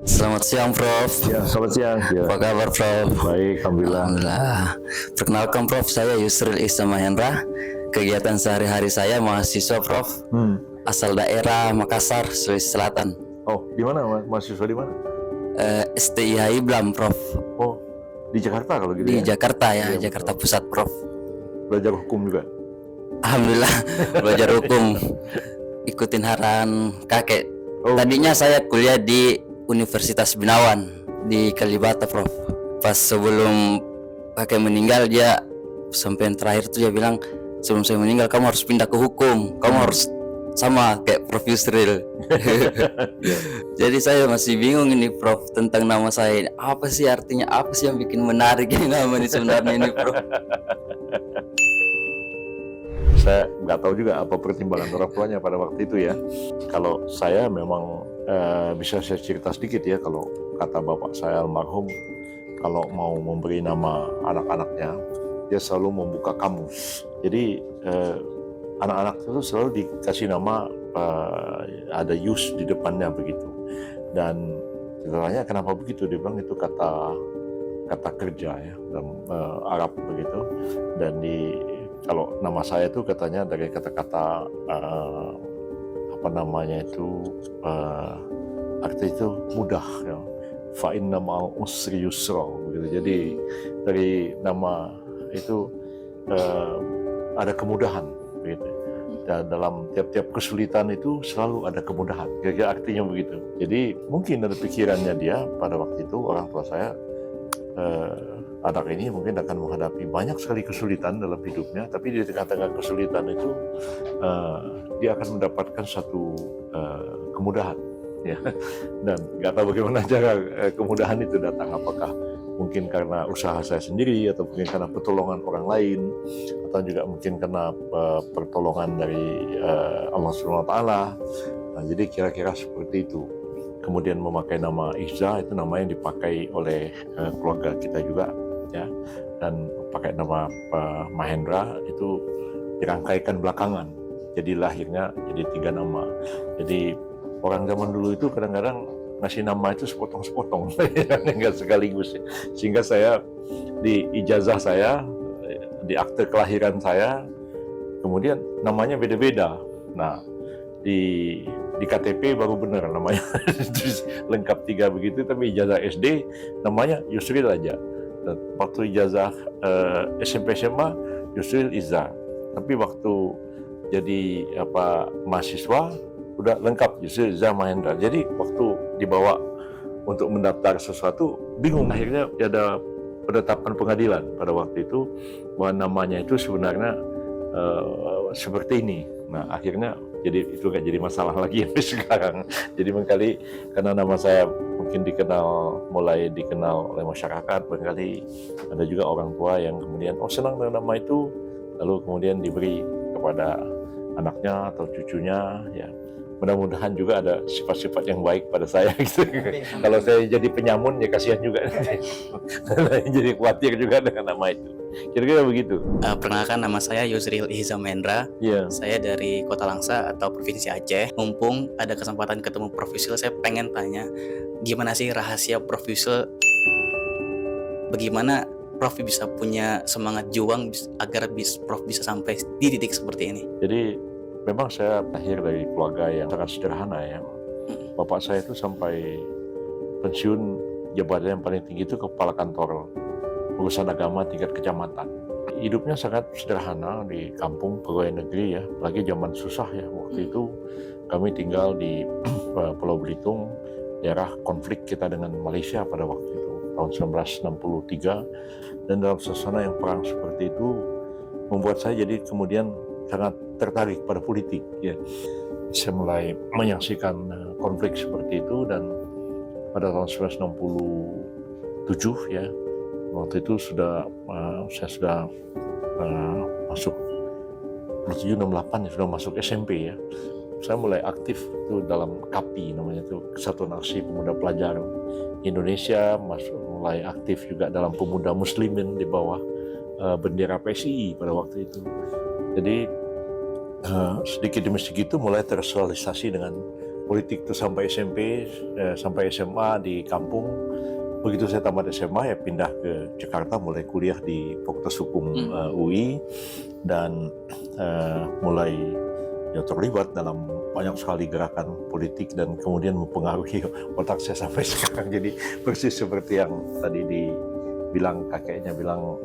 Selamat siang, Prof. Ya, selamat siang. Ya. Apa kabar, Prof? Baik, alhamdulillah. Alhamdulillah. Perkenalkan, Prof. Saya Yusril Ihsan Mahendra. Kegiatan sehari-hari saya mahasiswa, Prof. Asal daerah Makassar, Sulawesi Selatan. Oh, di mana mahasiswa di mana? STIHI Blam, Prof. Oh, di Jakarta kalau gitu Di ya? Jakarta ya, Iya, Jakarta Pusat, Prof. Belajar hukum juga. Alhamdulillah, belajar hukum. Ikutin arahan kakek. Oh. Tadinya saya kuliah di Universitas Binawan di Kalibata, Prof. Pas sebelum kakek meninggal, dia sampai yang terakhir tuh dia bilang, sebelum saya meninggal kamu harus pindah ke hukum, kamu harus sama kayak Prof Yusril. Jadi saya masih bingung ini, Prof, tentang nama saya ini. Apa sih artinya, apa sih yang bikin menarik ini nama ini sebenarnya ini, Prof? Saya nggak tahu juga apa pertimbangan orang tuanya pada waktu itu ya. Kalau saya memang bisa saya cerita sedikit ya. Kalau kata bapak saya almarhum, kalau mau memberi nama anak-anaknya, dia selalu membuka kamus. Jadi anak-anak itu selalu dikasih nama ada Yus di depannya begitu. Dan ditanya kenapa begitu, dia bilang itu kata kerja ya dalam Arab begitu. Dan kalau nama saya itu katanya dari kata-kata apa namanya itu arti itu mudah ya. Fa inna ma'al usri yusra begitu. Jadi dari nama itu ada kemudahan begitu. Dan dalam tiap-tiap kesulitan itu selalu ada kemudahan. Kira-kira artinya begitu. Jadi mungkin ada pikirannya dia pada waktu itu orang tua saya anak ini mungkin akan menghadapi banyak sekali kesulitan dalam hidupnya, tapi di tengah-tengah kesulitan itu dia akan mendapatkan satu kemudahan, ya. Dan nggak tahu bagaimana cara kemudahan itu datang, apakah mungkin karena usaha saya sendiri, atau mungkin karena pertolongan orang lain, atau juga mungkin karena pertolongan dari Allah Subhanahu Wa Taala. Nah, jadi kira-kira seperti itu. Kemudian memakai nama Ihza, itu nama yang dipakai oleh keluarga kita juga ya, dan pakai nama Mahendra itu dirangkaikan belakangan, jadi lahirnya jadi 3 nama. Jadi orang zaman dulu itu kadang-kadang ngasih nama itu sepotong-sepotong nggak sekaligus, sehingga saya di ijazah saya, di akte kelahiran saya, kemudian namanya beda-beda. Nah, di KTP baru benar namanya terus lengkap 3 begitu, tapi ijazah SD namanya Yusril aja. Dan waktu ijazah SMP SMA Yusril Iza, tapi waktu jadi mahasiswa udah lengkap Yusril Iza Mahendra. Jadi waktu dibawa untuk mendaftar sesuatu bingung, akhirnya ada penetapan pengadilan pada waktu itu bahwa namanya itu sebenarnya seperti ini. Nah, akhirnya jadi itu nggak jadi masalah lagi sampai sekarang. Jadi mengkali karena nama saya mungkin mulai dikenal oleh masyarakat, barangkali ada juga orang tua yang kemudian senang dengan nama itu, lalu kemudian diberi kepada anaknya atau cucunya ya. Mudah-mudahan juga ada sifat-sifat yang baik pada saya gitu. Kalau saya jadi penyamun ya kasihan juga. Jadi khawatir juga dengan nama itu. Kira-kira begitu. Perkenalkan, nama saya Yusril Ihsan Mahendra. Iya. Saya dari Kota Langsa atau Provinsi Aceh. Mumpung ada kesempatan ketemu Prof Yusril, saya pengen tanya, gimana sih rahasia Prof Yusril? Bagaimana Prof bisa punya semangat juang agar Prof bisa sampai di titik seperti ini? Jadi memang saya lahir dari keluarga yang sangat sederhana ya. Bapak saya itu sampai pensiun jabatan yang paling tinggi itu kepala kantor urusan agama tingkat kecamatan. Hidupnya sangat sederhana di kampung pegawai negeri ya, apalagi zaman susah ya. Waktu itu kami tinggal di Pulau Belitung, daerah konflik kita dengan Malaysia pada waktu itu, tahun 1963. Dan dalam suasana yang perang seperti itu membuat saya jadi kemudian sangat tertarik pada politik ya. Saya mulai menyaksikan konflik seperti itu, dan pada tahun 1967 ya, waktu itu saya sudah masuk 67-68 ya, sudah masuk SMP ya. Saya mulai aktif itu dalam KAPI, namanya itu Kesatuan Aksi Pemuda Pelajar Indonesia, mulai aktif juga dalam pemuda muslimin di bawah bendera PSI pada waktu itu. Jadi sedikit demi sedikit mulai tersosialisasi dengan politik itu sampai SMP, sampai SMA di kampung. Begitu saya tamat SMA ya pindah ke Jakarta, mulai kuliah di Fakultas Hukum UI, dan mulai ya terlibat dalam banyak sekali gerakan politik dan kemudian mempengaruhi otak saya sampai sekarang. Jadi persis seperti yang tadi dibilang kakeknya bilang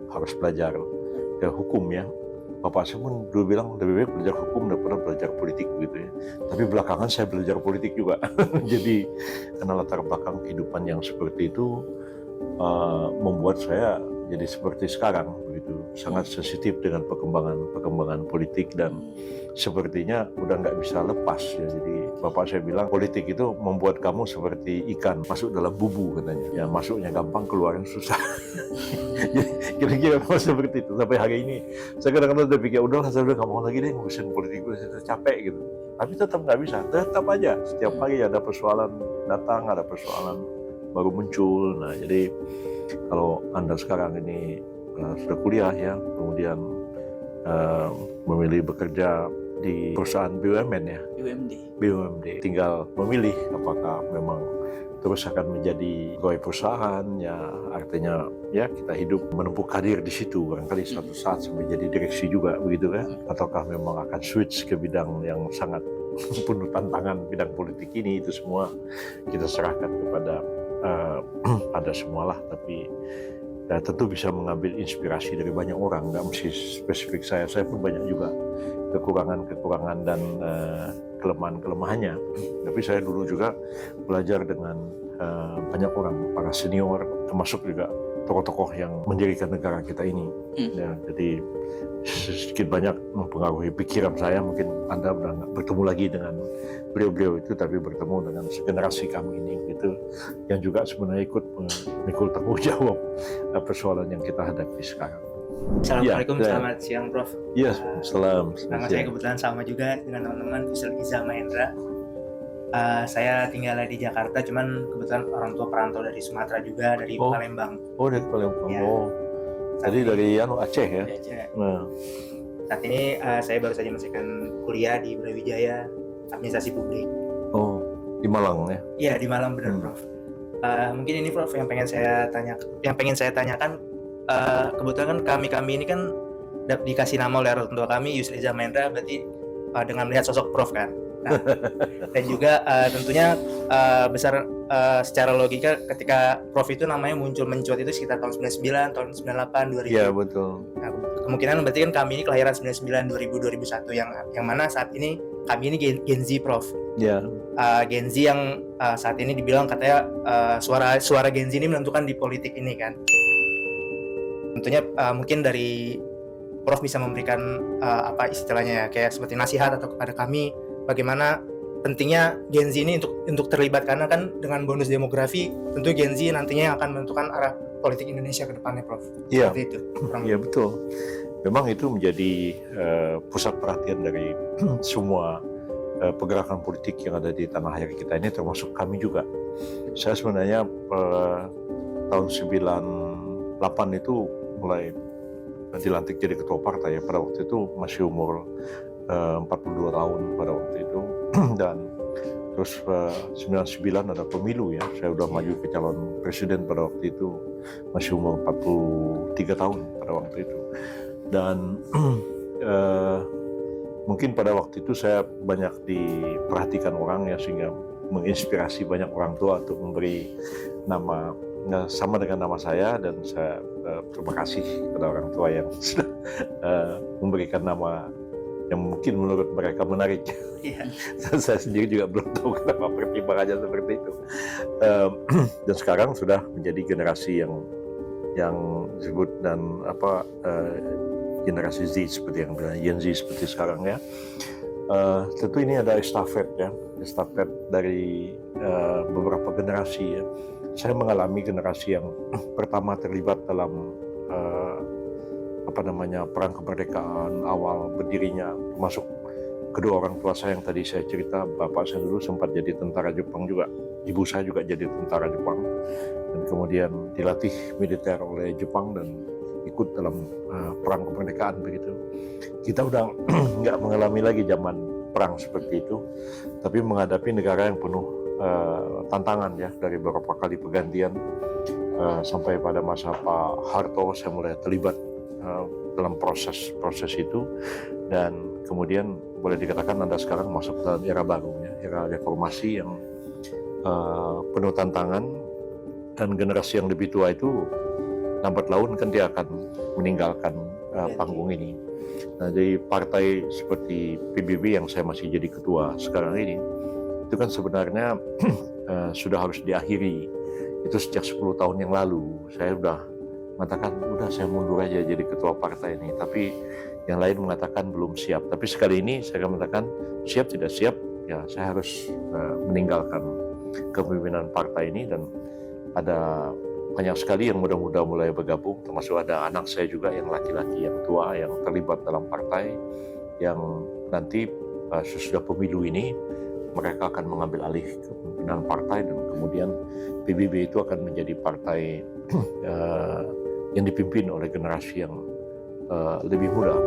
harus belajar ke hukum ya. Bapak saya pun dulu bilang lebih baik belajar hukum daripada belajar politik gitu ya. Tapi belakangan saya belajar politik juga. Jadi karena latar belakang kehidupan yang seperti itu membuat saya jadi seperti sekarang begitu, sangat sensitif dengan perkembangan politik, dan sepertinya udah nggak bisa lepas ya. Jadi bapak saya bilang politik itu membuat kamu seperti ikan masuk dalam bubu katanya, ya masuknya gampang keluarnya susah. Jadi kira-kira seperti itu sampai hari ini. Saya kadang-kadang udah pikir udahlah, saya udah nggak mau lagi deh ngurusin politik, saya capek gitu. Tapi tetap nggak bisa, tetap aja setiap hari ada persoalan datang, ada persoalan baru muncul. Nah jadi kalau Anda sekarang ini sudah kuliah ya, kemudian memilih bekerja di perusahaan BUMN ya, BUMD, tinggal memilih apakah memang terus akan menjadi pegawai perusahaan ya, artinya ya kita hidup menempuh karir di situ, barangkali suatu saat sampai jadi direksi juga begitu kan, ataukah memang akan switch ke bidang yang sangat penuh tantangan, bidang politik ini. Itu semua kita serahkan kepada ada semualah, tapi tentu bisa mengambil inspirasi dari banyak orang, nggak mesti spesifik saya pun banyak juga kekurangan dan kelemahan-kelemahannya. Tapi saya dulu juga belajar dengan banyak orang, para senior, termasuk juga tokoh-tokoh yang mendirikan negara kita ini. Ya, jadi sedikit banyak mempengaruhi pikiran saya. Mungkin Anda udah nggak bertemu lagi dengan beliau-beliau itu, tapi bertemu dengan generasi kami ini gitu, yang juga sebenarnya ikut memikul tanggung jawab persoalan yang kita hadapi sekarang. Assalamualaikum, selamat siang Prof. Iya, salam. Nama saya kebetulan sama juga dengan teman-teman, Yusril Iza Mahendra. Saya tinggal di Jakarta, cuman kebetulan orang tua perantau dari Sumatera juga, dari Palembang. Oh, dari Palembang. Ya. Oh, tadi dari Aceh ya? Aceh. Nah. Saat ini saya baru saja menyelesaikan kuliah di Brawijaya Administrasi Publik. Oh, di Malang ya? Iya, di Malang, benar Prof. Mungkin ini Prof yang pengen saya tanyakan. Kebetulan kan kami ini kan dikasih nama oleh orang tua kami Yusril Iza Mahendra, berarti dengan melihat sosok Prof kan. Nah, dan juga tentunya besar secara logika ketika Prof itu namanya muncul mencuat itu sekitar tahun 99, tahun 98, 2000. Iya, betul. Nah, kemungkinan berarti kan kami ini kelahiran 99, 2000, 2001 yang mana saat ini kami ini Gen Z Prof. Iya. Gen Z yang saat ini dibilang katanya suara Gen Z ini menentukan di politik ini kan. Tentunya mungkin dari Prof bisa memberikan apa istilahnya ya, kayak seperti nasihat atau kepada kami bagaimana pentingnya Gen Z ini untuk terlibat, karena kan dengan bonus demografi tentu Gen Z nantinya akan menentukan arah politik Indonesia ke depannya Prof. Iya. Seperti itu. Iya betul. Memang itu menjadi pusat perhatian dari semua pergerakan politik yang ada di tanah air kita ini, termasuk kami juga. Saya sebenarnya tahun 98 itu mulai dilantik jadi ketua partai ya. Pada waktu itu masih umur 42 tahun pada waktu itu. Dan terus 99 ada pemilu ya. Saya udah maju ke calon presiden pada waktu itu, masih umur 43 tahun pada waktu itu. Dan mungkin pada waktu itu saya banyak diperhatikan orang ya, sehingga menginspirasi banyak orang tua untuk memberi nama sama dengan nama saya, dan saya terima kasih kepada orang tua yang sudah memberikan nama yang mungkin menurut mereka menarik. Iya. Saya sendiri juga belum tahu kenapa pertimbangannya seperti itu. Dan sekarang sudah menjadi generasi yang disebut dan generasi Z seperti yang bilang Gen Z seperti sekarang ya. Tentu ini ada estafet dari beberapa generasi ya. Saya mengalami generasi yang pertama terlibat dalam perang kemerdekaan awal berdirinya, termasuk kedua orang tua saya yang tadi saya cerita. Bapak saya dulu sempat jadi tentara Jepang juga, ibu saya juga jadi tentara Jepang, dan kemudian dilatih militer oleh Jepang dan ikut dalam perang kemerdekaan begitu. Kita udah nggak mengalami lagi zaman perang seperti itu, tapi menghadapi negara yang penuh tantangan ya, dari beberapa kali pergantian sampai pada masa Pak Harto saya mulai terlibat dalam proses itu, dan kemudian boleh dikatakan Anda sekarang masuk dalam era baru ya, era reformasi yang penuh tantangan, dan generasi yang lebih tua itu lambat laun kan dia akan meninggalkan panggung ini. Nah, jadi partai seperti PBB yang saya masih jadi ketua sekarang ini, itu kan sebenarnya sudah harus diakhiri. Itu sejak 10 tahun yang lalu. Saya sudah mengatakan, udah saya mundur aja jadi ketua partai ini. Tapi yang lain mengatakan belum siap. Tapi sekali ini saya akan mengatakan, siap tidak siap, ya saya harus meninggalkan kepemimpinan partai ini. Dan ada banyak sekali yang muda-muda mulai bergabung, termasuk ada anak saya juga yang laki-laki yang tua yang terlibat dalam partai, yang nanti sesudah pemilu ini mereka akan mengambil alih kepemimpinan partai, dan kemudian PBB itu akan menjadi partai yang dipimpin oleh generasi yang lebih muda.